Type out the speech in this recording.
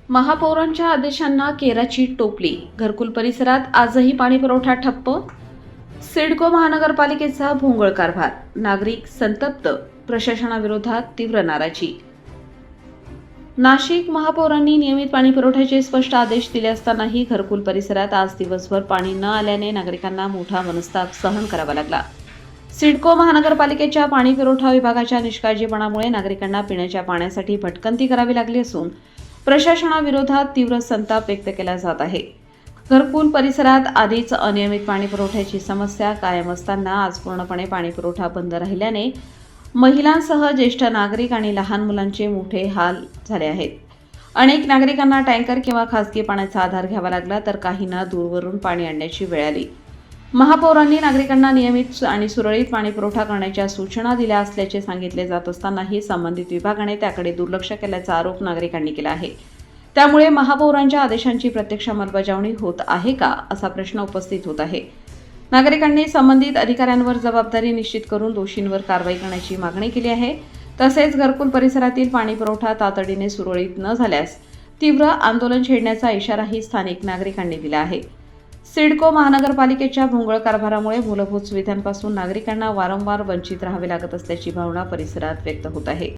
महापौरांच्या आदेशांना केराची टोपली. घरकुल परिसरात आजही पाणीपुरवठा ठप्प. सिडको महानगरपालिकेचा भोंगळ कारभार. नागरिक संतप्त. प्रशासनाविरोधात तीव्र नाराजी. नाशिक महापौरांनी नियमित पाणीपुरवठ्याचे स्पष्ट आदेश दिले असतानाही घरकुल परिसरात आज दिवसभर पाणी न आल्याने नागरिकांना मोठा मनस्ताप सहन करावा लागला. सिडको महानगरपालिकेच्या पाणीपुरवठा विभागाच्या निष्काळजीपणामुळे नागरिकांना पिण्याच्या पाण्यासाठी भटकंती करावी लागली असून प्रशासनाविरोधात तीव्र संताप व्यक्त केला जात आहे. घरकुल परिसरात आधीच अनियमित पाणीपुरवठ्याची समस्या कायम असताना आज पूर्णपणे पाणीपुरवठा बंद राहिल्याने महिलांसह ज्येष्ठ नागरिक आणि लहान मुलांचे मोठे हाल झाले आहेत. अनेक नागरिकांना टँकर किंवा खासगी पाण्याचा आधार घ्यावा लागला तर काहींना दूरवरून पाणी आणण्याची वेळ आली. महापौरांनी नागरिकांना नियमित आणि सुरळीत पाणीपुरवठा करण्याच्या सूचना दिल्या असल्याचे सांगितले जात असतानाही संबंधित विभागाने त्याकडे दुर्लक्ष केल्याचा आरोप नागरिकांनी केला आहे. त्यामुळे महापौरांच्या आदेशांची प्रत्यक्ष अंमलबजावणी होत आहे का असा प्रश्न उपस्थित होत आहे. नागरिकांनी संबंधित अधिकाऱ्यांवर जबाबदारी निश्चित करून दोषींवर कारवाई करण्याची मागणी केली आहे. तसेच घरकुल परिसरातील पाणीपुरवठा तातडीने सुरळीत न झाल्यास तीव्र आंदोलन छेडण्याचा इशाराही स्थानिक नागरिकांनी दिला आहे. सिडको महानगरपालिकेच्या भोंगळ कारभारामुळे मूलभूत सुविधांपासून नागरिकांना वारंवार वंचित राहावे लागत असल्याची भावना परिसरात व्यक्त होत आहे.